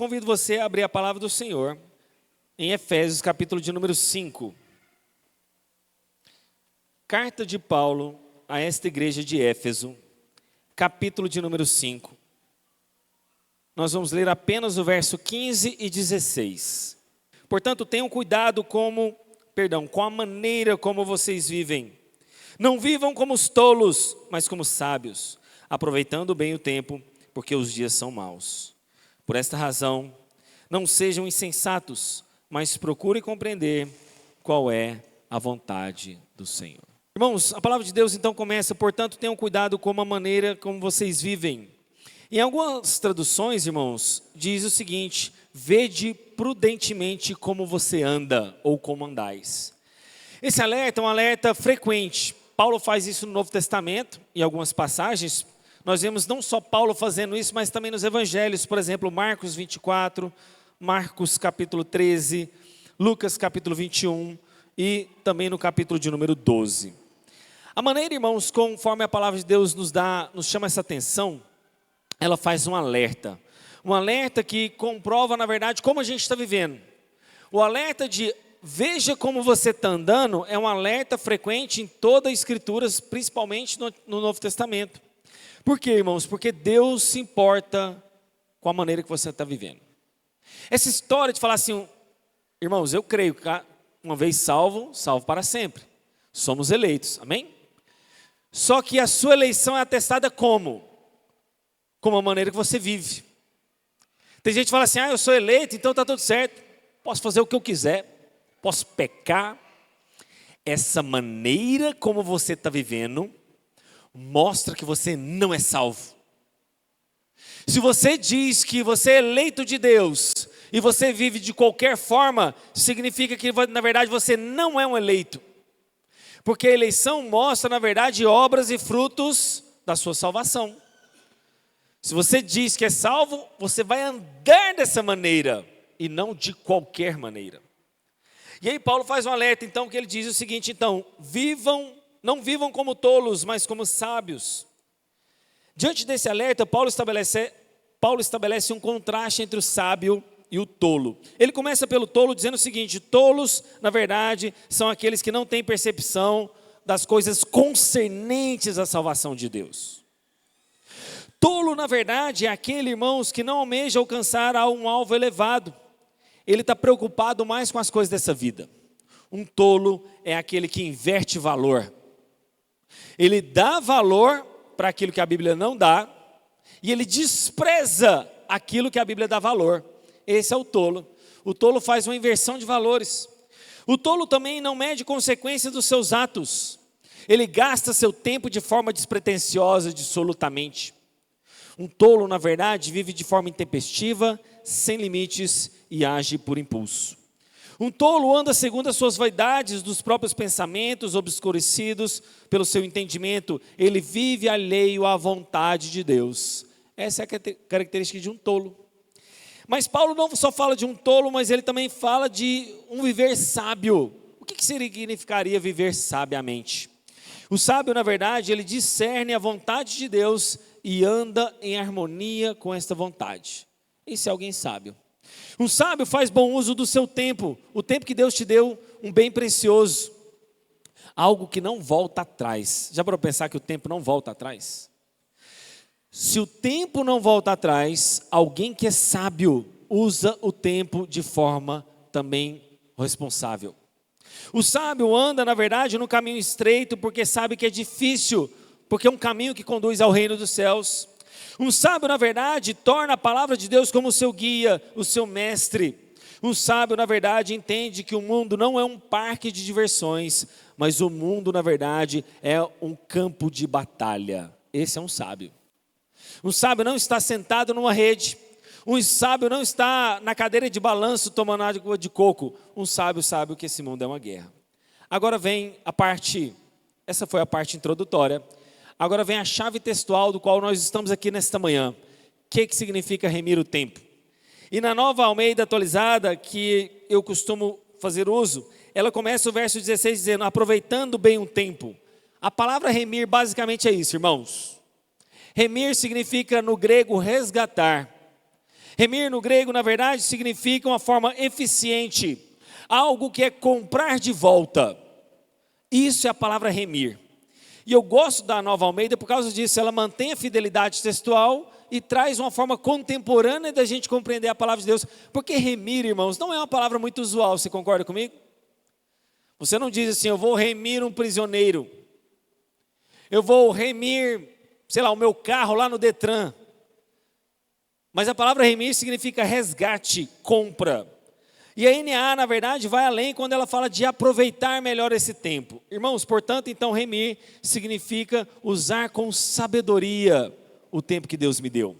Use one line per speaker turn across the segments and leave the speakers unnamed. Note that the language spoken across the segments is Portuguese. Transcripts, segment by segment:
convido você a abrir a palavra do Senhor em Efésios, capítulo de número 5. Carta de Paulo a esta igreja de Éfeso, capítulo de número 5. Nós vamos ler apenas o verso 15 e 16. Portanto, tenham cuidado com a maneira como vocês vivem. Não vivam como os tolos, mas como sábios, aproveitando bem o tempo, porque os dias são maus. Por esta razão, não sejam insensatos, mas procurem compreender qual é a vontade do Senhor. Irmãos, a palavra de Deus então começa, portanto, tenham cuidado com a maneira como vocês vivem. Em algumas traduções, irmãos, diz o seguinte: vede prudentemente como você anda ou como andais. Esse alerta é um alerta frequente. Paulo faz isso no Novo Testamento, em algumas passagens. Nós vemos não só Paulo fazendo isso, mas também nos evangelhos, por exemplo, Marcos 24, Marcos capítulo 13, Lucas capítulo 21 e também no capítulo de número 12. A maneira, irmãos, conforme a palavra de Deus nos chama essa atenção, ela faz um alerta que comprova, na verdade, como a gente está vivendo. O alerta de veja como você está andando é um alerta frequente em toda a Escritura, principalmente no Novo Testamento. Por quê, irmãos? Porque Deus se importa com a maneira que você está vivendo. Essa história de falar assim, irmãos, eu creio que uma vez salvo, salvo para sempre. Somos eleitos, amém? Só que a sua eleição é atestada como? Como a maneira que você vive. Tem gente que fala assim, eu sou eleito, então está tudo certo. Posso fazer o que eu quiser, posso pecar. Essa maneira como você está vivendo mostra que você não é salvo. Se você diz que você é eleito de Deus e você vive de qualquer forma, significa que na verdade você não é um eleito. Porque a eleição mostra na verdade obras e frutos da sua salvação. Se você diz que é salvo, você vai andar dessa maneira e não de qualquer maneira. E aí Paulo faz um alerta então que ele diz o seguinte, então, não vivam como tolos, mas como sábios. Diante desse alerta, Paulo estabelece um contraste entre o sábio e o tolo. Ele começa pelo tolo dizendo o seguinte: tolos, na verdade, são aqueles que não têm percepção das coisas concernentes à salvação de Deus. Tolo, na verdade, é aquele, irmãos, que não almeja alcançar um alvo elevado. Ele está preocupado mais com as coisas dessa vida. Um tolo é aquele que inverte valor. Ele dá valor para aquilo que a Bíblia não dá, e ele despreza aquilo que a Bíblia dá valor. Esse é o tolo. O tolo faz uma inversão de valores. O tolo também não mede consequências dos seus atos. Ele gasta seu tempo de forma despretensiosa, dissolutamente. Um tolo, na verdade, vive de forma intempestiva, sem limites e age por impulso. Um tolo anda segundo as suas vaidades, dos próprios pensamentos, obscurecidos pelo seu entendimento. Ele vive alheio à vontade de Deus. Essa é a característica de um tolo. Mas Paulo não só fala de um tolo, mas ele também fala de um viver sábio. O que significaria viver sabiamente? O sábio, na verdade, ele discerne a vontade de Deus e anda em harmonia com esta vontade. Esse é alguém sábio. Um sábio faz bom uso do seu tempo, o tempo que Deus te deu, um bem precioso, algo que não volta atrás. Já parou para pensar que o tempo não volta atrás? Se o tempo não volta atrás, alguém que é sábio usa o tempo de forma também responsável. O sábio anda, na verdade, no caminho estreito, porque sabe que é difícil, porque é um caminho que conduz ao reino dos céus. Um sábio, na verdade, torna a palavra de Deus como o seu guia, o seu mestre. Um sábio, na verdade, entende que o mundo não é um parque de diversões, mas o mundo, na verdade, é um campo de batalha. Esse é um sábio. Um sábio não está sentado numa rede. Um sábio não está na cadeira de balanço tomando água de coco. Um sábio sabe que esse mundo é uma guerra. Agora vem essa foi a parte introdutória. Agora vem a chave textual do qual nós estamos aqui nesta manhã. O que significa remir o tempo? E na Nova Almeida atualizada, que eu costumo fazer uso, ela começa o verso 16 dizendo, aproveitando bem o tempo. A palavra remir basicamente é isso, irmãos. Remir significa no grego resgatar. Remir no grego, na verdade, significa uma forma eficiente, algo que é comprar de volta. Isso é a palavra remir. E eu gosto da Nova Almeida por causa disso, ela mantém a fidelidade textual e traz uma forma contemporânea da gente compreender a palavra de Deus. Porque remir, irmãos, não é uma palavra muito usual, você concorda comigo? Você não diz assim, eu vou remir um prisioneiro. Eu vou remir, sei lá, o meu carro lá no Detran. Mas a palavra remir significa resgate, compra. E a NA, na verdade, vai além quando ela fala de aproveitar melhor esse tempo. Irmãos, portanto, então, remir significa usar com sabedoria o tempo que Deus me deu.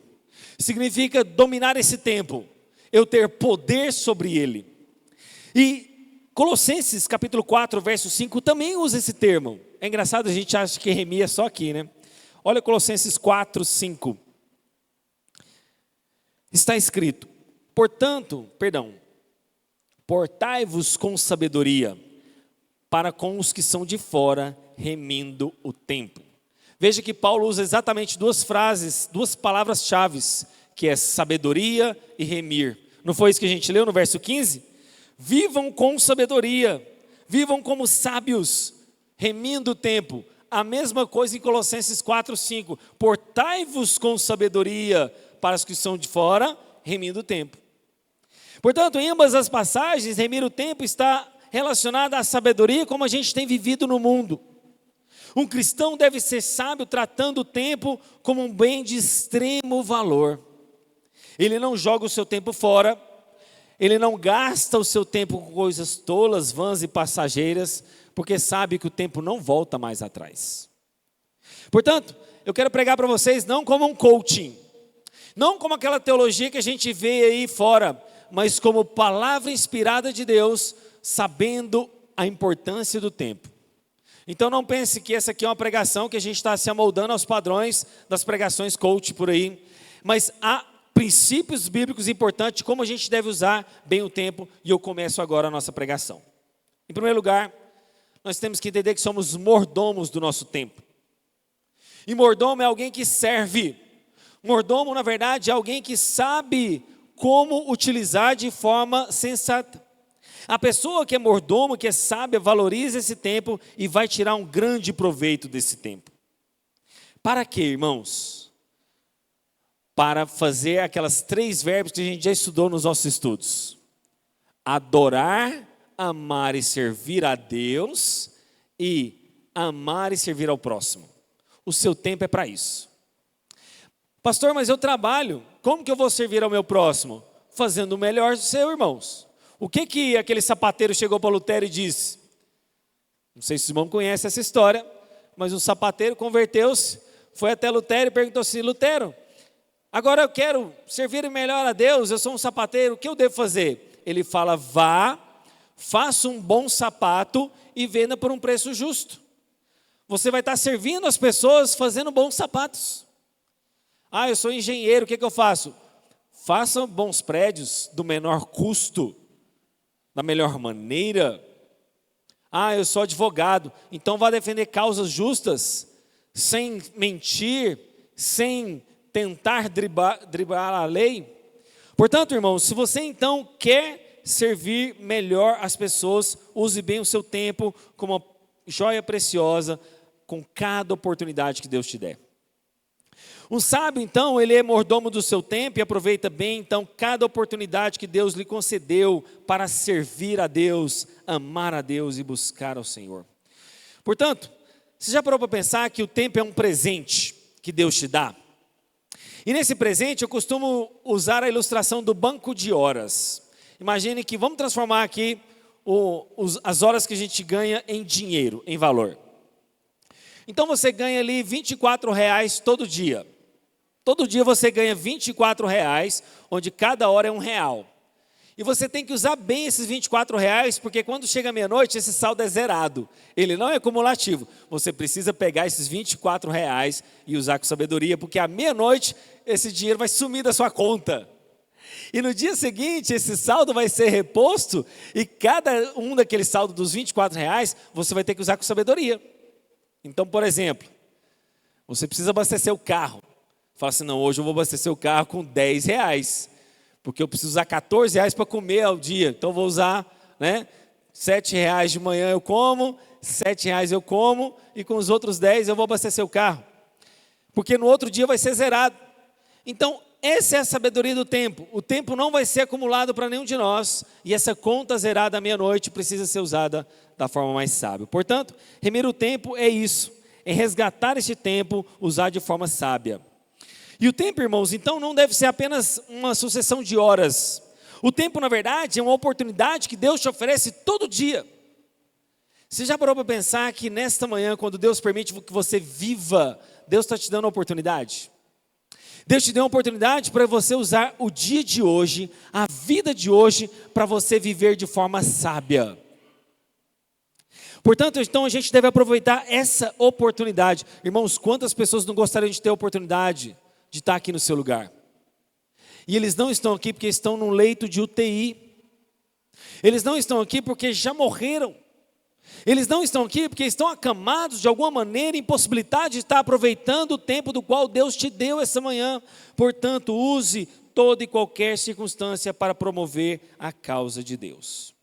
Significa dominar esse tempo, eu ter poder sobre ele. E Colossenses capítulo 4, verso 5 também usa esse termo. É engraçado, a gente acha que remir é só aqui, né? Olha Colossenses 4, 5. Está escrito, portai-vos com sabedoria, para com os que são de fora, remindo o tempo. Veja que Paulo usa exatamente duas frases, duas palavras-chave, que é sabedoria e remir. Não foi isso que a gente leu no verso 15? Vivam com sabedoria, vivam como sábios, remindo o tempo. A mesma coisa em Colossenses 4, 5. Portai-vos com sabedoria, para os que são de fora, remindo o tempo. Portanto, em ambas as passagens, remir o tempo está relacionado à sabedoria como a gente tem vivido no mundo. Um cristão deve ser sábio tratando o tempo como um bem de extremo valor. Ele não joga o seu tempo fora, ele não gasta o seu tempo com coisas tolas, vãs e passageiras, porque sabe que o tempo não volta mais atrás. Portanto, eu quero pregar para vocês não como um coaching, não como aquela teologia que a gente vê aí fora, mas como palavra inspirada de Deus, sabendo a importância do tempo. Então não pense que essa aqui é uma pregação que a gente está se amoldando aos padrões das pregações coach por aí, mas há princípios bíblicos importantes, como a gente deve usar bem o tempo, e eu começo agora a nossa pregação. Em primeiro lugar, nós temos que entender que somos mordomos do nosso tempo. E mordomo é alguém que serve. Mordomo, na verdade, é alguém que sabe como utilizar de forma sensata. A pessoa que é mordomo, que é sábia, valoriza esse tempo e vai tirar um grande proveito desse tempo. Para quê, irmãos? Para fazer aquelas 3 verbos que a gente já estudou nos nossos estudos. Adorar, amar e servir a Deus e amar e servir ao próximo. O seu tempo é para isso. Pastor, mas eu trabalho, como que eu vou servir ao meu próximo? Fazendo o melhor do seu, irmãos. O que aquele sapateiro chegou para Lutero e disse? Não sei se os irmãos conhecem essa história, mas um sapateiro converteu-se, foi até Lutero e perguntou assim, Lutero, agora eu quero servir melhor a Deus, eu sou um sapateiro, o que eu devo fazer? Ele fala, vá, faça um bom sapato e venda por um preço justo. Você vai estar servindo as pessoas fazendo bons sapatos. Ah, eu sou engenheiro, o que eu faço? Faça bons prédios do menor custo, da melhor maneira. Ah, eu sou advogado, então vá defender causas justas, sem mentir, sem tentar driblar a lei. Portanto, irmãos, se você então quer servir melhor as pessoas, use bem o seu tempo como uma joia preciosa, com cada oportunidade que Deus te der. Um sábio, então, ele é mordomo do seu tempo e aproveita bem, então, cada oportunidade que Deus lhe concedeu para servir a Deus, amar a Deus e buscar ao Senhor. Portanto, você já parou para pensar que o tempo é um presente que Deus te dá? E nesse presente eu costumo usar a ilustração do banco de horas. Imagine que vamos transformar aqui as horas que a gente ganha em dinheiro, em valor. Então você ganha ali R$24 todo dia. Todo dia você ganha R$24, onde cada hora é R$1. E você tem que usar bem esses R$24, porque quando chega a meia-noite, esse saldo é zerado. Ele não é acumulativo. Você precisa pegar esses R$24 e usar com sabedoria, porque à meia-noite esse dinheiro vai sumir da sua conta. E no dia seguinte, esse saldo vai ser reposto, e cada um daquele saldo dos R$24, você vai ter que usar com sabedoria. Então, por exemplo, você precisa abastecer o carro. Fala assim, não, hoje eu vou abastecer o carro com R$10. porque eu preciso usar R$ 14 para comer ao dia, então vou usar, né, R$ 7 de manhã eu como, R$ 7 eu como, e com os outros 10 eu vou abastecer o carro, porque no outro dia vai ser zerado. Então, essa é a sabedoria do tempo. O tempo não vai ser acumulado para nenhum de nós, e essa conta zerada à meia-noite precisa ser usada da forma mais sábia. Portanto, remir o tempo é isso, é resgatar esse tempo, usar de forma sábia. E o tempo, irmãos, então não deve ser apenas uma sucessão de horas. O tempo, na verdade, é uma oportunidade que Deus te oferece todo dia. Você já parou para pensar que nesta manhã, quando Deus permite que você viva, Deus está te dando uma oportunidade? Deus te deu uma oportunidade para você usar o dia de hoje, a vida de hoje, para você viver de forma sábia. Portanto, então a gente deve aproveitar essa oportunidade. Irmãos, quantas pessoas não gostariam de ter a oportunidade de estar aqui no seu lugar? E eles não estão aqui porque estão num leito de UTI. Eles não estão aqui porque já morreram. Eles não estão aqui porque estão acamados de alguma maneira, impossibilitados de estar aproveitando o tempo do qual Deus te deu essa manhã. Portanto, use toda e qualquer circunstância para promover a causa de Deus.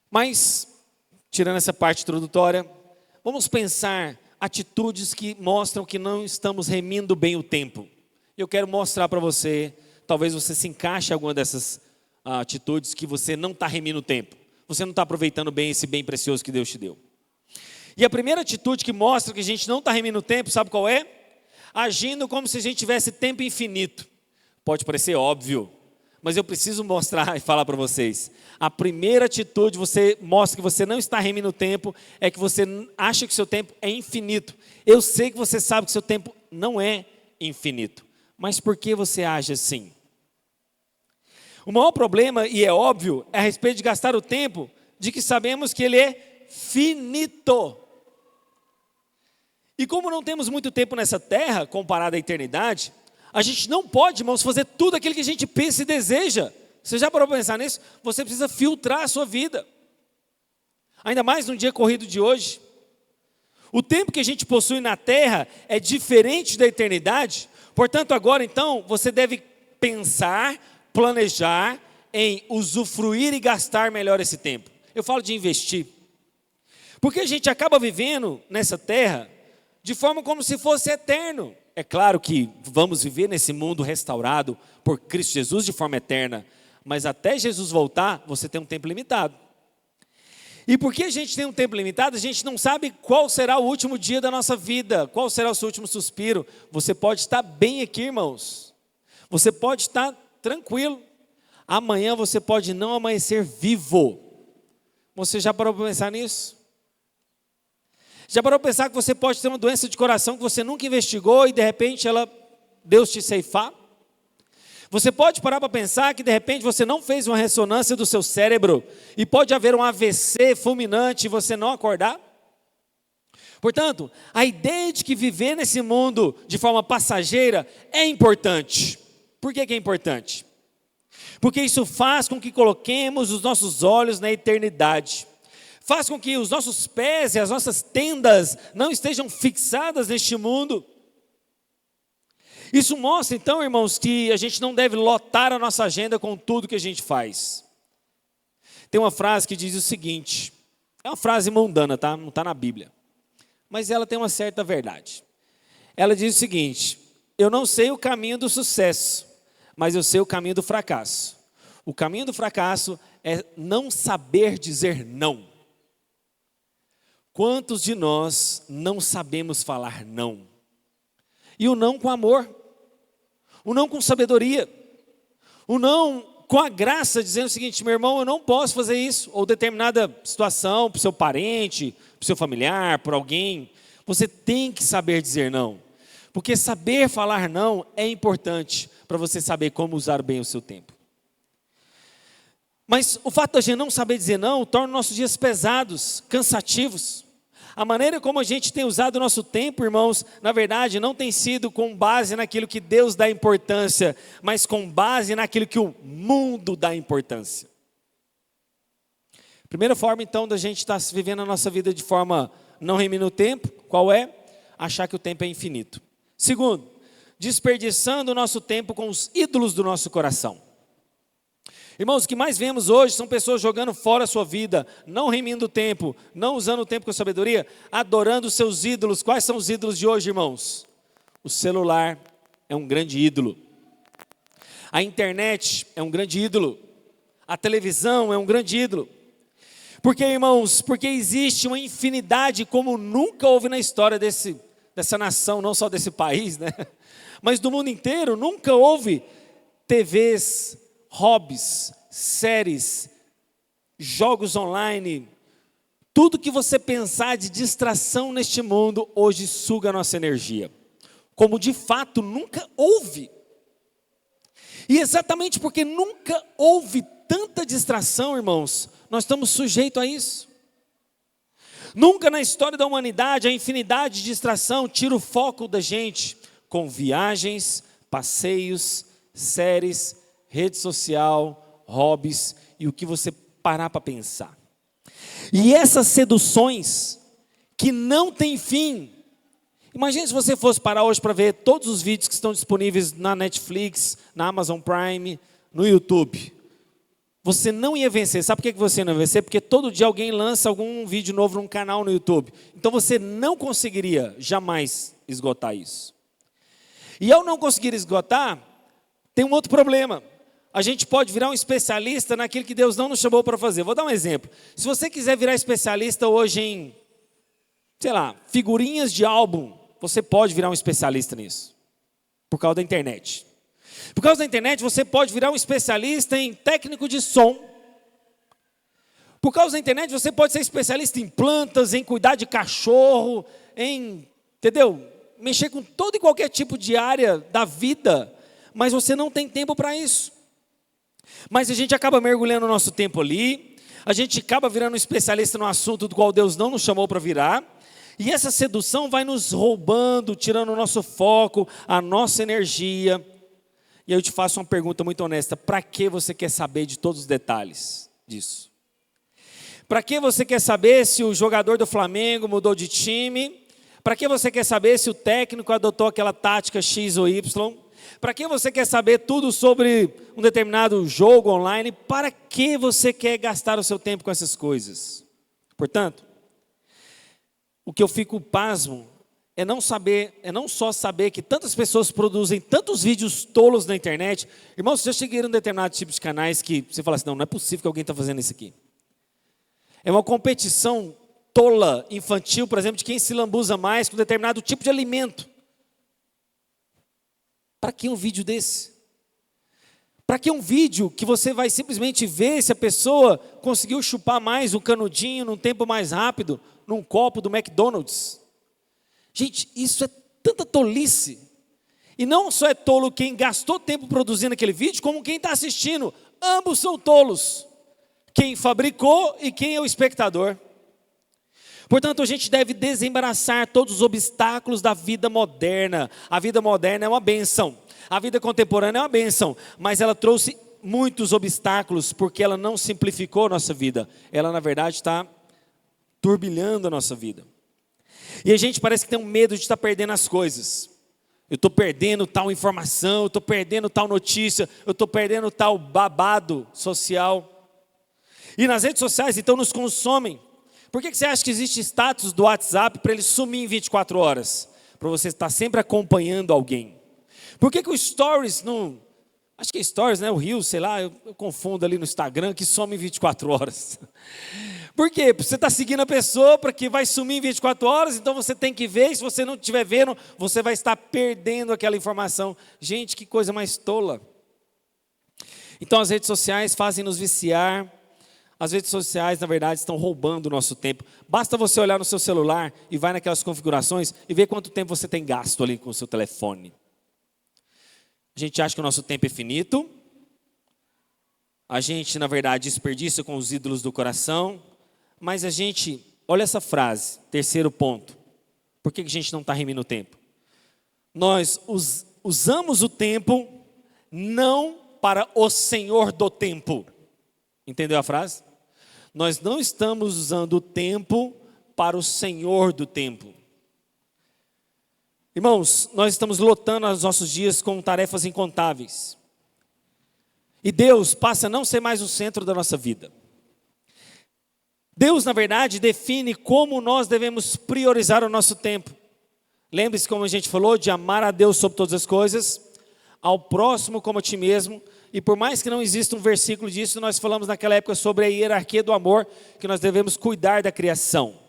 Mas, tirando essa parte introdutória, vamos pensar atitudes que mostram que não estamos remindo bem o tempo. Eu quero mostrar para você, talvez você se encaixe em alguma dessas atitudes que você não está remindo o tempo. Você não está aproveitando bem esse bem precioso que Deus te deu. E a primeira atitude que mostra que a gente não está remindo o tempo, sabe qual é? Agindo como se a gente tivesse tempo infinito. Pode parecer óbvio, mas eu preciso mostrar e falar para vocês. A primeira atitude você mostra que você não está remindo o tempo, é que você acha que seu tempo é infinito. Eu sei que você sabe que seu tempo não é infinito, mas por que você age assim? O maior problema, e é óbvio, é a respeito de gastar o tempo, de que sabemos que ele é finito. E como não temos muito tempo nessa terra, comparado à eternidade, a gente não pode, irmãos, fazer tudo aquilo que a gente pensa e deseja. Você já parou para pensar nisso? Você precisa filtrar a sua vida. Ainda mais no dia corrido de hoje. O tempo que a gente possui na terra é diferente da eternidade. Portanto, agora então, você deve pensar, planejar em usufruir e gastar melhor esse tempo. Eu falo de investir. Porque a gente acaba vivendo nessa terra de forma como se fosse eterno. É claro que vamos viver nesse mundo restaurado por Cristo Jesus de forma eterna, mas até Jesus voltar, você tem um tempo limitado. E porque a gente tem um tempo limitado, a gente não sabe qual será o último dia da nossa vida, qual será o seu último suspiro. Você pode estar bem aqui, irmãos. Você pode estar tranquilo. Amanhã você pode não amanhecer vivo. Você já parou para pensar nisso? Já parou para pensar que você pode ter uma doença de coração que você nunca investigou e de repente Deus te ceifar? Você pode parar para pensar que de repente você não fez uma ressonância do seu cérebro e pode haver um AVC fulminante e você não acordar? Portanto, a ideia de que viver nesse mundo de forma passageira é importante. Por que é importante? Porque isso faz com que coloquemos os nossos olhos na eternidade. Faz com que os nossos pés e as nossas tendas não estejam fixadas neste mundo. Isso mostra então, irmãos, que a gente não deve lotar a nossa agenda com tudo que a gente faz. Tem uma frase que diz o seguinte, é uma frase mundana, tá? Não está na Bíblia, mas ela tem uma certa verdade. Ela diz o seguinte: eu não sei o caminho do sucesso, mas eu sei o caminho do fracasso. O caminho do fracasso é não saber dizer não. Quantos de nós não sabemos falar não? E o não com amor, o não com sabedoria, o não com a graça, dizendo o seguinte: meu irmão, eu não posso fazer isso, ou determinada situação, para o seu parente, para o seu familiar, para alguém. Você tem que saber dizer não, porque saber falar não é importante para você saber como usar bem o seu tempo. Mas o fato de a gente não saber dizer não torna nossos dias pesados, cansativos. A maneira como a gente tem usado o nosso tempo, irmãos, na verdade não tem sido com base naquilo que Deus dá importância, mas com base naquilo que o mundo dá importância. Primeira forma então da gente estar vivendo a nossa vida de forma não remindo o tempo, qual é? Achar que o tempo é infinito. Segundo, desperdiçando o nosso tempo com os ídolos do nosso coração. Irmãos, o que mais vemos hoje são pessoas jogando fora a sua vida, não remindo o tempo, não usando o tempo com sabedoria, adorando os seus ídolos. Quais são os ídolos de hoje, irmãos? O celular é um grande ídolo. A internet é um grande ídolo. A televisão é um grande ídolo. Por quê, irmãos? Porque existe uma infinidade como nunca houve na história dessa nação, não só desse país, né? Mas do mundo inteiro. Nunca houve TVs, hobbies, séries, jogos online. Tudo que você pensar de distração neste mundo, hoje suga a nossa energia. Como de fato nunca houve. E exatamente porque nunca houve tanta distração, irmãos, nós estamos sujeitos a isso. Nunca na história da humanidade a infinidade de distração tira o foco da gente com viagens, passeios, séries, rede social, hobbies e o que você parar para pensar. E essas seduções que não têm fim. Imagine se você fosse parar hoje para ver todos os vídeos que estão disponíveis na Netflix, na Amazon Prime, no YouTube. Você não ia vencer. Sabe por que você não ia vencer? Porque todo dia alguém lança algum vídeo novo num canal no YouTube. Então você não conseguiria jamais esgotar isso. E ao não conseguir esgotar, tem um outro problema. A gente pode virar um especialista naquilo que Deus não nos chamou para fazer. Vou dar um exemplo. Se você quiser virar especialista hoje em, sei lá, figurinhas de álbum, você pode virar um especialista nisso. Por causa da internet. Por causa da internet, você pode virar um especialista em técnico de som. Por causa da internet, você pode ser especialista em plantas, em cuidar de cachorro, entendeu? Mexer com todo e qualquer tipo de área da vida, mas você não tem tempo para isso. Mas a gente acaba mergulhando o nosso tempo ali, a gente acaba virando um especialista no assunto do qual Deus não nos chamou para virar, e essa sedução vai nos roubando, tirando o nosso foco, a nossa energia. E eu te faço uma pergunta muito honesta: para que você quer saber de todos os detalhes disso? Para que você quer saber se o jogador do Flamengo mudou de time? Para que você quer saber se o técnico adotou aquela tática X ou Y? Para que você quer saber tudo sobre um determinado jogo online? Para que você quer gastar o seu tempo com essas coisas? Portanto, o que eu fico pasmo é não só saber que tantas pessoas produzem tantos vídeos tolos na internet. Irmãos, vocês já chegaram a um determinado tipo de canais que você fala assim: não é possível que alguém está fazendo isso aqui. É uma competição tola, infantil, por exemplo, de quem se lambuza mais com determinado tipo de alimento. Para que um vídeo desse? Para que um vídeo que você vai simplesmente ver se a pessoa conseguiu chupar mais um canudinho num tempo mais rápido, num copo do McDonald's? Gente, isso é tanta tolice. E não só é tolo quem gastou tempo produzindo aquele vídeo, como quem está assistindo. Ambos são tolos. Quem fabricou e quem é o espectador. Portanto, a gente deve desembaraçar todos os obstáculos da vida moderna. A vida moderna é uma bênção. A vida contemporânea é uma bênção. Mas ela trouxe muitos obstáculos, porque ela não simplificou a nossa vida. Ela, na verdade, está turbilhando a nossa vida. E a gente parece que tem um medo de estar perdendo as coisas. Eu estou perdendo tal informação, eu estou perdendo tal notícia, eu estou perdendo tal babado social. E nas redes sociais, então, nos consomem. Por que você acha que existe status do WhatsApp para ele sumir em 24 horas? Para você estar sempre acompanhando alguém. Por que o Stories não... Acho que é Stories, né? O Reels, sei lá, eu confundo ali no Instagram, que some em 24 horas. Por quê? Porque você está seguindo a pessoa para que vai sumir em 24 horas, então você tem que ver, e se você não estiver vendo, você vai estar perdendo aquela informação. Gente, que coisa mais tola. Então as redes sociais fazem nos viciar. As redes sociais, na verdade, estão roubando o nosso tempo. Basta você olhar no seu celular e vai naquelas configurações e ver quanto tempo você tem gasto ali com o seu telefone. A gente acha que o nosso tempo é finito. A gente, na verdade, desperdiça com os ídolos do coração. Mas a gente, olha essa frase, terceiro ponto. Por que a gente não está remindo o tempo? Nós usamos o tempo não para o Senhor do tempo. Entendeu a frase? Nós não estamos usando o tempo para o Senhor do tempo. Irmãos, nós estamos lotando os nossos dias com tarefas incontáveis. E Deus passa a não ser mais o centro da nossa vida. Deus, na verdade, define como nós devemos priorizar o nosso tempo. Lembre-se, como a gente falou, de amar a Deus sobre todas as coisas, ao próximo como a ti mesmo. E por mais que não exista um versículo disso, nós falamos naquela época sobre a hierarquia do amor, que nós devemos cuidar da criação.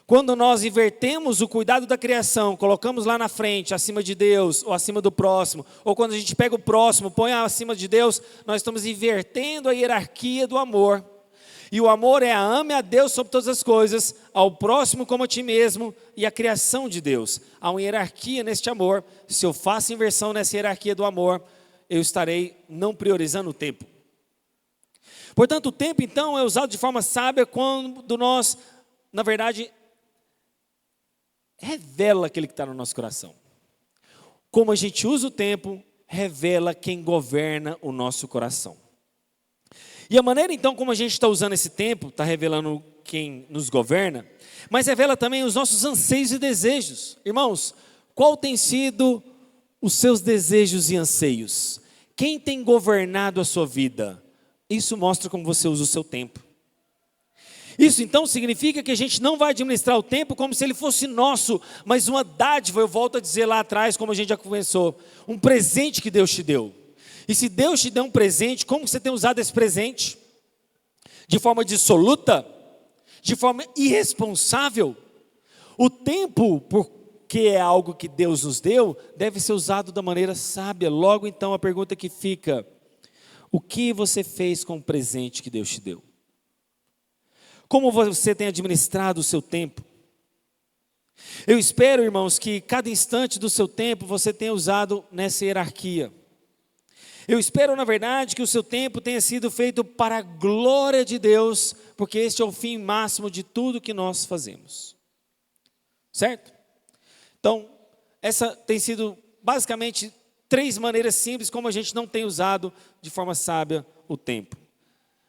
Quando nós invertemos o cuidado da criação, colocamos lá na frente, acima de Deus, ou acima do próximo, ou quando a gente pega o próximo, põe acima de Deus, nós estamos invertendo a hierarquia do amor. E o amor é ame a Deus sobre todas as coisas, ao próximo como a ti mesmo, e a criação de Deus. Há uma hierarquia neste amor. Se eu faço inversão nessa hierarquia do amor, eu estarei não priorizando o tempo. Portanto, o tempo então é usado de forma sábia quando nós, na verdade, revela aquele que está no nosso coração. Como a gente usa o tempo, revela quem governa o nosso coração. E a maneira então como a gente está usando esse tempo, está revelando quem nos governa, mas revela também os nossos anseios e desejos. Irmãos, qual tem sido os seus desejos e anseios? Quem tem governado a sua vida? Isso mostra como você usa o seu tempo. Isso então significa que a gente não vai administrar o tempo como se ele fosse nosso, mas uma dádiva, eu volto a dizer lá atrás, como a gente já começou, um presente que Deus te deu. E se Deus te deu um presente, como você tem usado esse presente? De forma dissoluta? De forma irresponsável? O tempo, porque é algo que Deus nos deu, deve ser usado da maneira sábia. Logo então a pergunta que fica: o que você fez com o presente que Deus te deu? Como você tem administrado o seu tempo? Eu espero, irmãos, que cada instante do seu tempo você tenha usado nessa hierarquia. Eu espero, na verdade, que o seu tempo tenha sido feito para a glória de Deus, porque este é o fim máximo de tudo que nós fazemos. Certo? Então, essa tem sido basicamente 3 maneiras simples como a gente não tem usado de forma sábia o tempo.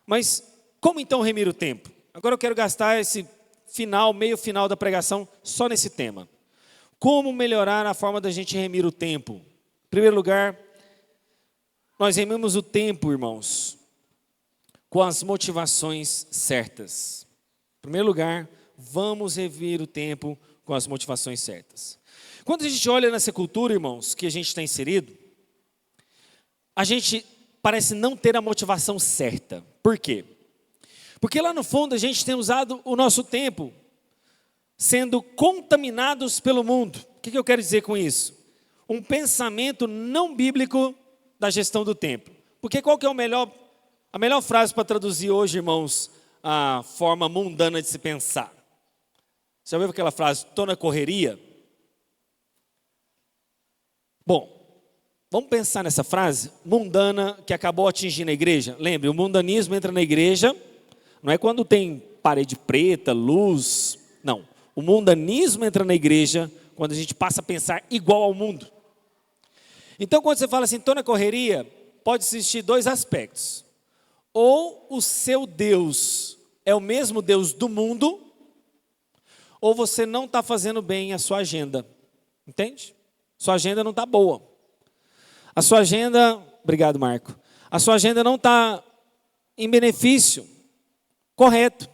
Mas como então remir o tempo? Agora eu quero gastar esse meio final da pregação só nesse tema. Como melhorar a forma da gente remir o tempo? Em primeiro lugar, nós remimos o tempo, irmãos, com as motivações certas. Em primeiro lugar, vamos remir o tempo com as motivações certas. Quando a gente olha nessa cultura, irmãos, que a gente está inserido, a gente parece não ter a motivação certa. Por quê? Porque lá no fundo a gente tem usado o nosso tempo sendo contaminados pelo mundo. O que eu quero dizer com isso? Um pensamento não bíblico da gestão do tempo. Porque qual que é a melhor frase para traduzir hoje, irmãos, a forma mundana de se pensar? Você já ouviu aquela frase, estou na correria? Bom, vamos pensar nessa frase mundana que acabou atingindo a igreja. Lembre, o mundanismo entra na igreja, não é quando tem parede preta, luz, não. O mundanismo entra na igreja quando a gente passa a pensar igual ao mundo. Então, quando você fala assim, estou na correria, pode existir 2 aspectos. Ou o seu Deus é o mesmo Deus do mundo, ou você não está fazendo bem a sua agenda. Entende? Sua agenda não está boa. A sua agenda, obrigado Marco, a sua agenda não está em benefício correto.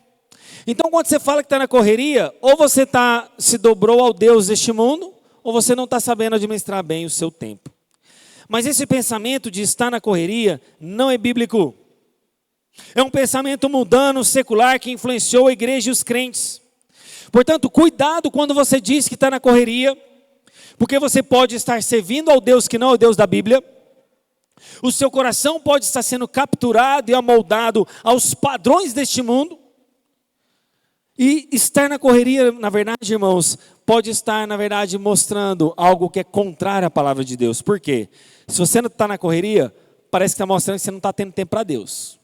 Então, quando você fala que está na correria, ou você se dobrou ao Deus deste mundo, ou você não está sabendo administrar bem o seu tempo. Mas esse pensamento de estar na correria não é bíblico. É um pensamento mundano, secular, que influenciou a igreja e os crentes. Portanto, cuidado quando você diz que está na correria, porque você pode estar servindo ao Deus que não é o Deus da Bíblia. O seu coração pode estar sendo capturado e amoldado aos padrões deste mundo. E estar na correria, na verdade, irmãos, pode estar, na verdade, mostrando algo que é contrário à palavra de Deus. Por quê? Se você não está na correria, parece que está mostrando que você não está tendo tempo para Deus.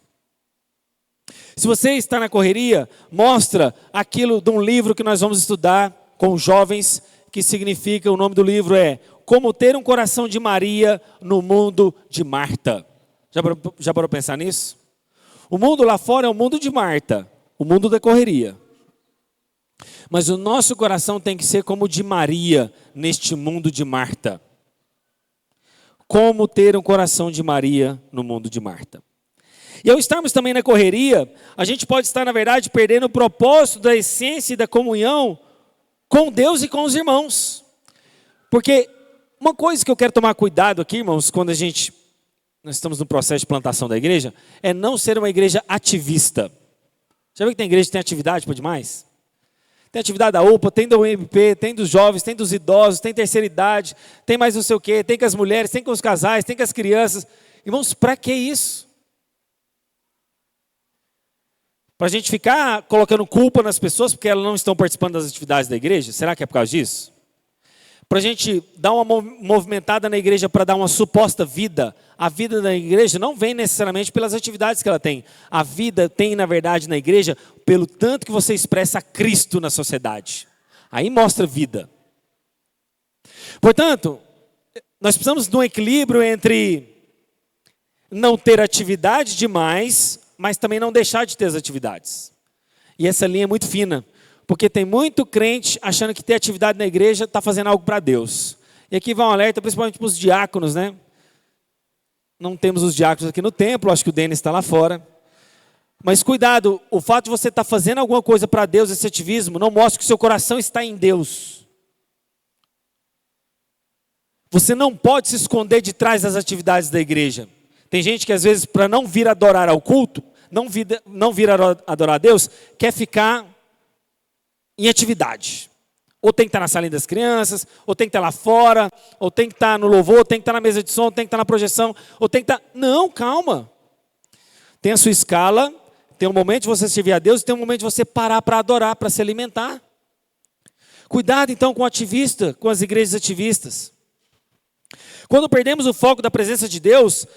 Se você está na correria, mostra aquilo de um livro que nós vamos estudar com jovens, que significa, o nome do livro é Como Ter um Coração de Maria no Mundo de Marta. Já parou pensar nisso? O mundo lá fora é o mundo de Marta, o mundo da correria. Mas o nosso coração tem que ser como o de Maria neste mundo de Marta. Como ter um coração de Maria no mundo de Marta. E ao estarmos também na correria, a gente pode estar, na verdade, perdendo o propósito da essência e da comunhão com Deus e com os irmãos. Porque uma coisa que eu quero tomar cuidado aqui, irmãos, quando nós estamos no processo de plantação da igreja, é não ser uma igreja ativista. Já viu que tem igreja que tem atividade para demais? Tem atividade da UPA, tem da UMP, tem dos jovens, tem dos idosos, tem terceira idade, tem mais não sei o quê, tem com as mulheres, tem com os casais, tem com as crianças. Irmãos, para que isso? Para a gente ficar colocando culpa nas pessoas porque elas não estão participando das atividades da igreja? Será que é por causa disso? Para a gente dar uma movimentada na igreja para dar uma suposta vida. A vida da igreja não vem necessariamente pelas atividades que ela tem. A vida tem, na verdade, na igreja, pelo tanto que você expressa Cristo na sociedade. Aí mostra vida. Portanto, nós precisamos de um equilíbrio entre não ter atividade demais, mas também não deixar de ter as atividades. E essa linha é muito fina. Porque tem muito crente achando que ter atividade na igreja está fazendo algo para Deus. E aqui vai um alerta, principalmente para os diáconos, né? Não temos os diáconos aqui no templo, acho que o Denis está lá fora. Mas cuidado, o fato de você estar fazendo alguma coisa para Deus, esse ativismo, não mostra que o seu coração está em Deus. Você não pode se esconder de trás das atividades da igreja. Tem gente que às vezes, para não vir adorar ao culto, não vir adorar a Deus, quer ficar em atividade. Ou tem que estar na salinha das crianças, ou tem que estar lá fora, ou tem que estar no louvor, ou tem que estar na mesa de som, ou tem que estar na projeção, ou tem que estar... Não, calma. Tem a sua escala, tem um momento de você servir a Deus, e tem um momento de você parar para adorar, para se alimentar. Cuidado então com o ativista, com as igrejas ativistas. Quando perdemos o foco da presença de Deus,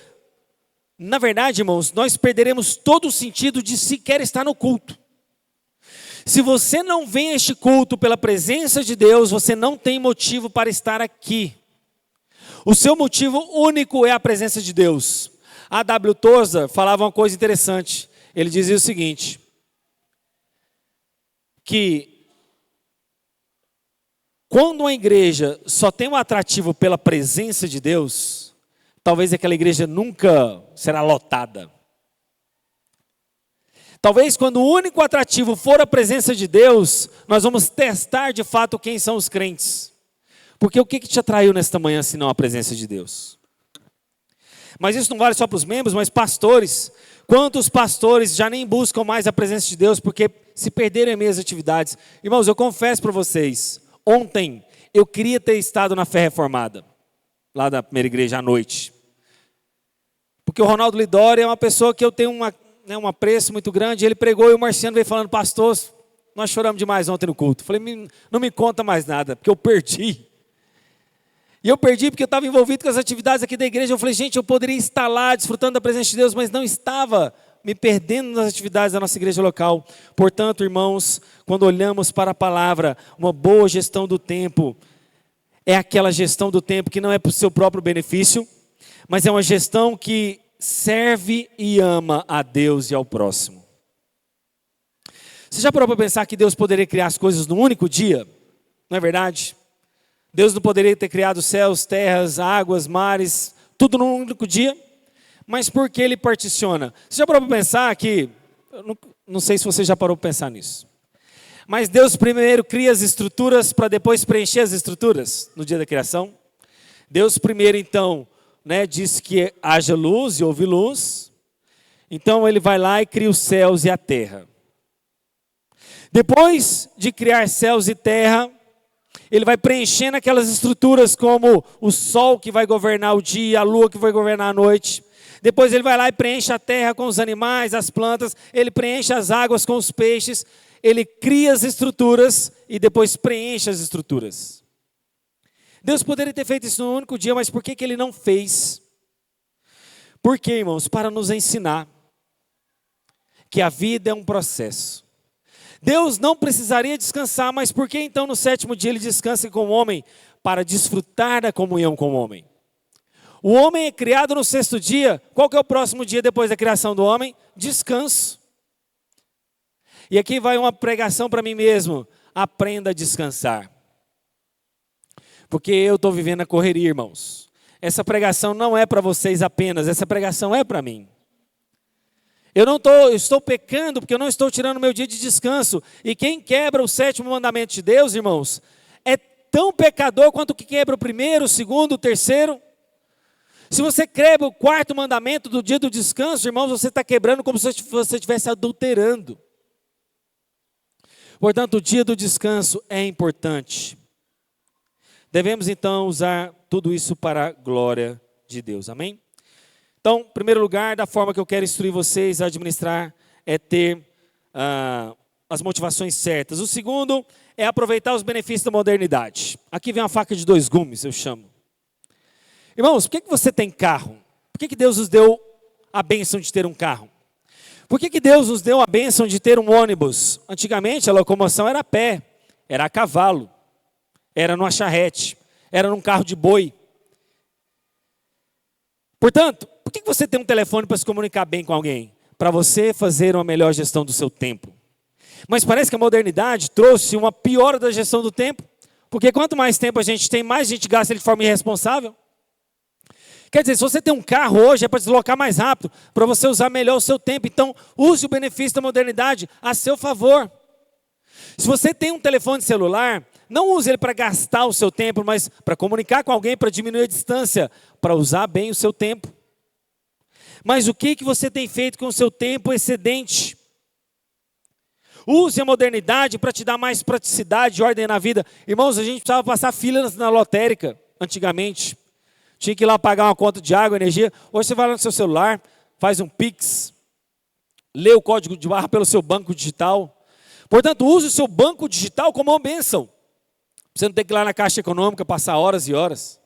na verdade, irmãos, nós perderemos todo o sentido de sequer estar no culto. Se você não vem a este culto pela presença de Deus, você não tem motivo para estar aqui. O seu motivo único é a presença de Deus. A W. Tozer falava uma coisa interessante. Ele dizia o seguinte, que quando uma igreja só tem um atrativo pela presença de Deus, talvez aquela igreja nunca será lotada. Talvez quando o único atrativo for a presença de Deus, nós vamos testar de fato quem são os crentes. Porque o que te atraiu nesta manhã, senão a presença de Deus? Mas isso não vale só para os membros, mas pastores. Quantos pastores já nem buscam mais a presença de Deus porque se perderam em meias atividades? Irmãos, eu confesso para vocês, ontem eu queria ter estado na Fé Reformada, lá da primeira igreja à noite. Porque o Ronaldo Lidório é uma pessoa que eu tenho um apreço muito grande. Ele pregou e o Marciano veio falando, pastor, nós choramos demais ontem no culto. Falei, não me conta mais nada, porque eu perdi. E eu perdi porque eu estava envolvido com as atividades aqui da igreja. Eu falei, gente, eu poderia estar lá desfrutando da presença de Deus, mas não estava me perdendo nas atividades da nossa igreja local. Portanto, irmãos, quando olhamos para a palavra, uma boa gestão do tempo é aquela gestão do tempo que não é para o seu próprio benefício, mas é uma gestão que serve e ama a Deus e ao próximo. Você já parou para pensar que Deus poderia criar as coisas num único dia? Não é verdade? Deus não poderia ter criado céus, terras, águas, mares, tudo num único dia? Mas por que Ele particiona? Você já parou para pensar que... Não sei se você já parou para pensar nisso. Mas Deus primeiro cria as estruturas para depois preencher as estruturas no dia da criação. Deus primeiro então... diz que haja luz e houve luz. Então ele vai lá e cria os céus e a terra. Depois de criar céus e terra, ele vai preenchendo aquelas estruturas como o sol que vai governar o dia, a lua que vai governar a noite. Depois ele vai lá e preenche a terra com os animais, as plantas, ele preenche as águas com os peixes, ele cria as estruturas e depois preenche as estruturas. Deus poderia ter feito isso num único dia, mas por que Ele não fez? Por quê, irmãos? Para nos ensinar que a vida é um processo. Deus não precisaria descansar, mas por que então no sétimo dia Ele descansa com o homem? Para desfrutar da comunhão com o homem. O homem é criado no sexto dia. Qual que é o próximo dia depois da criação do homem? Descanso. E aqui vai uma pregação para mim mesmo. aprenda a descansar. Porque eu estou vivendo a correria, irmãos. Essa pregação não é para vocês apenas, essa pregação é para mim. Eu estou pecando porque eu não estou tirando meu dia de descanso. E quem quebra o 7º mandamento de Deus, irmãos, é tão pecador quanto o que quebra o 1º, o 2º, o 3º. Se você quebra o 4º mandamento do dia do descanso, irmãos, você está quebrando como se você estivesse adulterando. Portanto, o dia do descanso é importante. Devemos então usar tudo isso para a glória de Deus, amém? Então, em primeiro lugar, da forma que eu quero instruir vocês a administrar, é ter as motivações certas. O segundo é aproveitar os benefícios da modernidade. Aqui vem uma faca de 2 gumes, eu chamo. Irmãos, por que você tem carro? Por que Deus nos deu a bênção de ter um carro? Por que Deus nos deu a bênção de ter um ônibus? Antigamente a locomoção era a pé, era a cavalo, era numa charrete, era num carro de boi. Portanto, por que você tem um telefone para se comunicar bem com alguém? Para você fazer uma melhor gestão do seu tempo. Mas parece que a modernidade trouxe uma piora da gestão do tempo, porque quanto mais tempo a gente tem, mais a gente gasta ele de forma irresponsável. Quer dizer, se você tem um carro hoje, é para deslocar mais rápido, para você usar melhor o seu tempo. Então, use o benefício da modernidade a seu favor. Se você tem um telefone celular, não use ele para gastar o seu tempo, mas para comunicar com alguém, para diminuir a distância, para usar bem o seu tempo. Mas o que você tem feito com o seu tempo excedente? Use a modernidade para te dar mais praticidade e ordem na vida. Irmãos, a gente precisava passar filas na lotérica, antigamente. Tinha que ir lá pagar uma conta de água, energia. Hoje você vai lá no seu celular, faz um Pix, lê o código de barra pelo seu banco digital. Portanto, use o seu banco digital como uma bênção. Você não tem que ir lá na Caixa Econômica, passar horas e horas.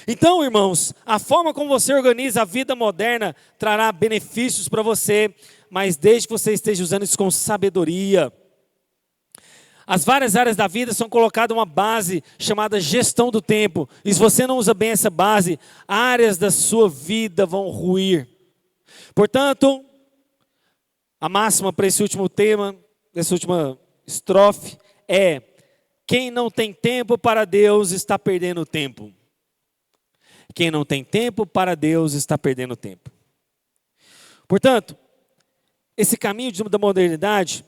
Então, irmãos, a forma como você organiza a vida moderna trará benefícios para você, mas desde que você esteja usando isso com sabedoria. As várias áreas da vida são colocadas uma base chamada gestão do tempo. E se você não usa bem essa base, áreas da sua vida vão ruir. Portanto, a máxima para esse último tema, essa última estrofe, é: quem não tem tempo para Deus está perdendo tempo. Quem não tem tempo para Deus está perdendo tempo. Portanto, esse caminho da modernidade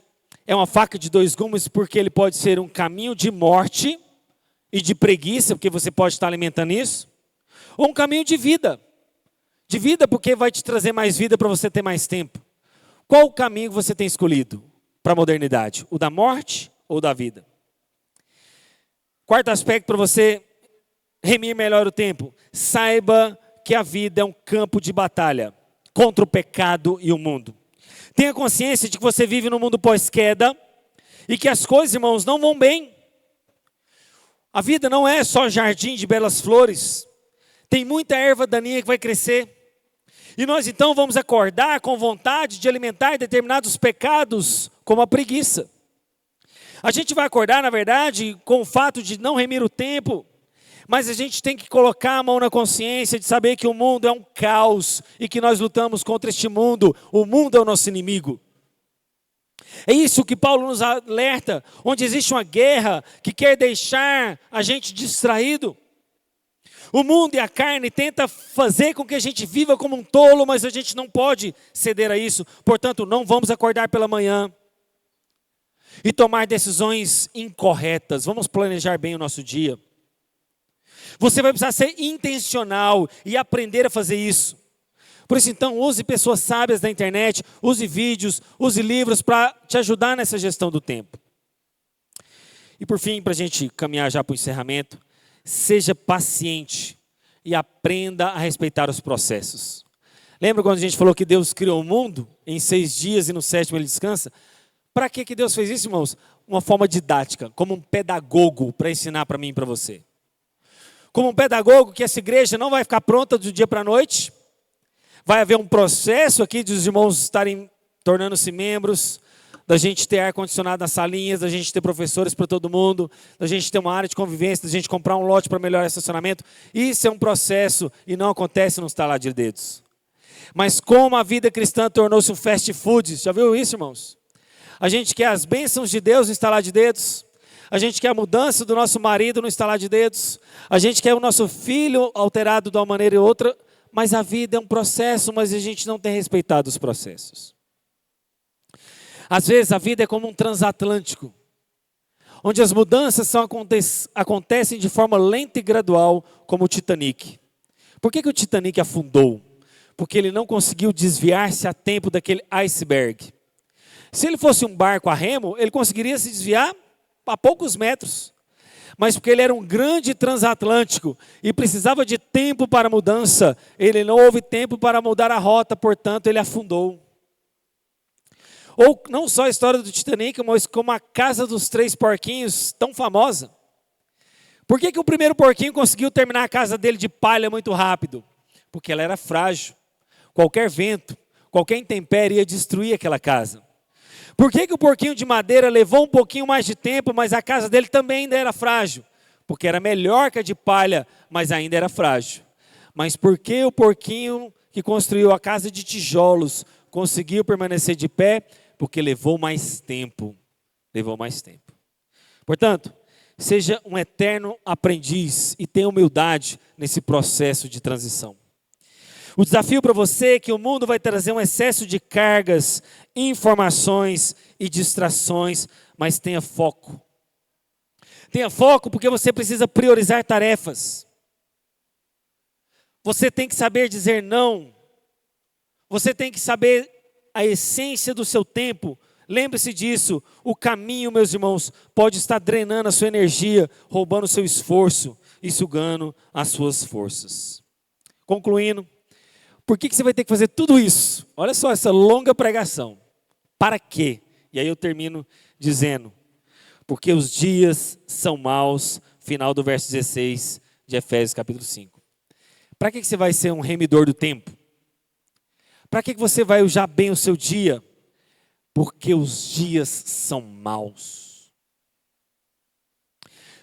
é uma faca de 2 gumes, porque ele pode ser um caminho de morte e de preguiça, porque você pode estar alimentando isso, ou um caminho de vida. De vida porque vai te trazer mais vida para você ter mais tempo. Qual o caminho você tem escolhido para a modernidade? O da morte ou da vida? Quarto aspecto para você remir melhor o tempo: saiba que a vida é um campo de batalha contra o pecado e o mundo. Tenha consciência de que você vive no mundo pós-queda e que as coisas, irmãos, não vão bem. A vida não é só jardim de belas flores. Tem muita erva daninha que vai crescer. E nós então vamos acordar com vontade de alimentar determinados pecados, como a preguiça. A gente vai acordar, na verdade, com o fato de não remir o tempo, mas a gente tem que colocar a mão na consciência de saber que o mundo é um caos e que nós lutamos contra este mundo. O mundo é o nosso inimigo. É isso que Paulo nos alerta, onde existe uma guerra que quer deixar a gente distraído. O mundo e a carne tentam fazer com que a gente viva como um tolo, mas a gente não pode ceder a isso. Portanto, não vamos acordar pela manhã e tomar decisões incorretas. Vamos planejar bem o nosso dia. Você vai precisar ser intencional e aprender a fazer isso. Por isso, então, use pessoas sábias da internet, use vídeos, use livros para te ajudar nessa gestão do tempo. E por fim, para a gente caminhar já para o encerramento, seja paciente e aprenda a respeitar os processos. Lembra quando a gente falou que Deus criou o mundo em 6 dias e no 7º ele descansa? Para que Deus fez isso, irmãos? Uma forma didática, como um pedagogo para ensinar para mim e para você. Como um pedagogo, que essa igreja não vai ficar pronta do dia para a noite. Vai haver um processo aqui de os irmãos estarem tornando-se membros, da gente ter ar-condicionado nas salinhas, da gente ter professores para todo mundo, da gente ter uma área de convivência, da gente comprar um lote para melhorar o estacionamento. Isso é um processo e não acontece num estalar de dedos. Mas como a vida cristã tornou-se um fast food, já viu isso, irmãos? A gente quer as bênçãos de Deus no estalar de dedos. A gente quer a mudança do nosso marido no estalar de dedos. A gente quer o nosso filho alterado de uma maneira ou outra. Mas a vida é um processo, mas a gente não tem respeitado os processos. Às vezes a vida é como um transatlântico, onde as mudanças acontecem de forma lenta e gradual, como o Titanic. Por que o Titanic afundou? Porque ele não conseguiu desviar-se a tempo daquele iceberg. Se ele fosse um barco a remo, ele conseguiria se desviar a poucos metros. Mas porque ele era um grande transatlântico e precisava de tempo para a mudança, ele não houve tempo para mudar a rota, portanto ele afundou. Ou não só a história do Titanic, mas como a casa dos 3 porquinhos, tão famosa. Por que o primeiro porquinho conseguiu terminar a casa dele de palha muito rápido? Porque ela era frágil. Qualquer vento, qualquer intempérie ia destruir aquela casa. Por que o porquinho de madeira levou um pouquinho mais de tempo, mas a casa dele também ainda era frágil? Porque era melhor que a de palha, mas ainda era frágil. Mas por que o porquinho que construiu a casa de tijolos conseguiu permanecer de pé? Porque levou mais tempo. Levou mais tempo. Portanto, seja um eterno aprendiz e tenha humildade nesse processo de transição. O desafio para você é que o mundo vai trazer um excesso de cargas, informações e distrações, mas tenha foco. Tenha foco porque você precisa priorizar tarefas. Você tem que saber dizer não. Você tem que saber a essência do seu tempo. Lembre-se disso, o caminho, meus irmãos, pode estar drenando a sua energia, roubando o seu esforço e sugando as suas forças. Concluindo, por que você vai ter que fazer tudo isso? Olha só essa longa pregação. Para quê? E aí eu termino dizendo, porque os dias são maus, final do verso 16 de Efésios capítulo 5. Para que você vai ser um remidor do tempo? Para que você vai usar bem o seu dia? Porque os dias são maus.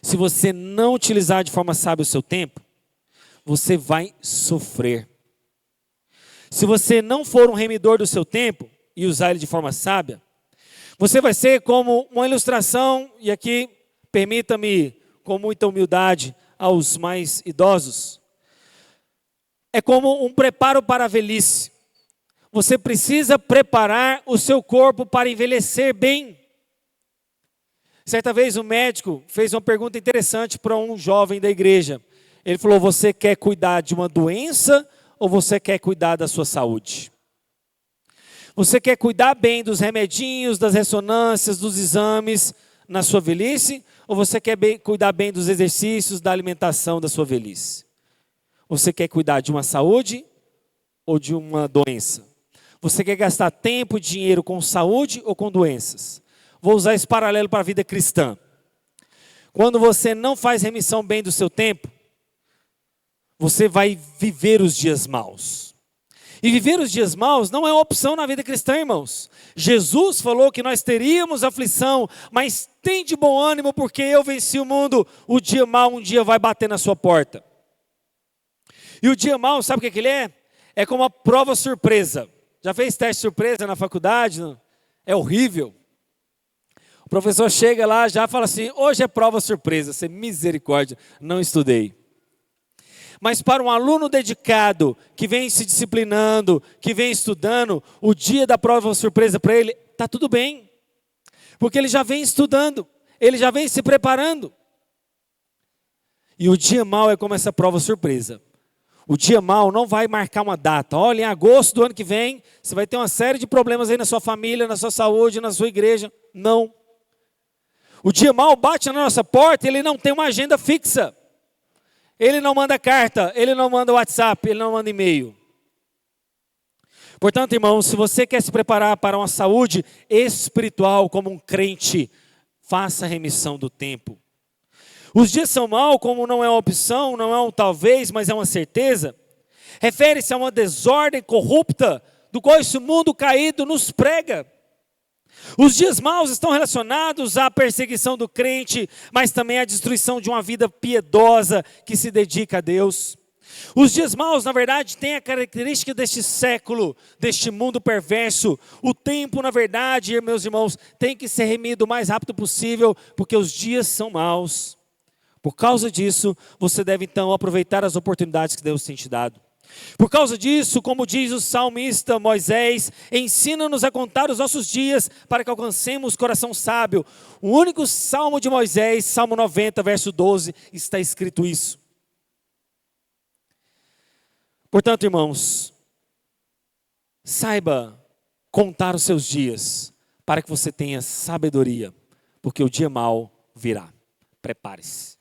Se você não utilizar de forma sábia o seu tempo, você vai sofrer. Se você não for um remidor do seu tempo e usar ele de forma sábia, você vai ser como uma ilustração, e aqui permita-me com muita humildade aos mais idosos, é como um preparo para a velhice. Você precisa preparar o seu corpo para envelhecer bem. Certa vez um médico fez uma pergunta interessante para um jovem da igreja. Ele falou, você quer cuidar de uma doença ou você quer cuidar da sua saúde? Você quer cuidar bem dos remedinhos, das ressonâncias, dos exames na sua velhice? Ou você quer cuidar bem dos exercícios, da alimentação da sua velhice? Você quer cuidar de uma saúde ou de uma doença? Você quer gastar tempo e dinheiro com saúde ou com doenças? Vou usar esse paralelo para a vida cristã. Quando você não faz remissão bem do seu tempo, você vai viver os dias maus. E viver os dias maus não é uma opção na vida cristã, irmãos. Jesus falou que nós teríamos aflição, mas tem de bom ânimo porque eu venci o mundo. O dia mau um dia vai bater na sua porta. E o dia mau, sabe o que ele é? É como uma prova surpresa. Já fez teste surpresa na faculdade? Não? É horrível. O professor chega lá, já fala assim, hoje é prova surpresa. Você, misericórdia, não estudei. Mas para um aluno dedicado, que vem se disciplinando, que vem estudando, o dia da prova surpresa para ele, está tudo bem. Porque ele já vem estudando, ele já vem se preparando. E o dia mau é como essa prova surpresa. O dia mau não vai marcar uma data. Olha, em agosto do ano que vem, você vai ter uma série de problemas aí na sua família, na sua saúde, na sua igreja. Não. O dia mau bate na nossa porta e ele não tem uma agenda fixa. Ele não manda carta, ele não manda WhatsApp, ele não manda e-mail. Portanto, irmãos, se você quer se preparar para uma saúde espiritual como um crente, faça a remissão do tempo. Os dias são maus, como não é uma opção, não é um talvez, mas é uma certeza. Refere-se a uma desordem corrupta, do qual esse mundo caído nos prega. Os dias maus estão relacionados à perseguição do crente, mas também à destruição de uma vida piedosa que se dedica a Deus. Os dias maus, na verdade, têm a característica deste século, deste mundo perverso. O tempo, na verdade, meus irmãos, tem que ser remido o mais rápido possível, porque os dias são maus. Por causa disso, você deve então aproveitar as oportunidades que Deus tem te dado. Por causa disso, como diz o salmista Moisés, ensina-nos a contar os nossos dias para que alcancemos coração sábio. O único salmo de Moisés, Salmo 90, verso 12, está escrito isso. Portanto, irmãos, saiba contar os seus dias para que você tenha sabedoria, porque o dia mau virá. Prepare-se.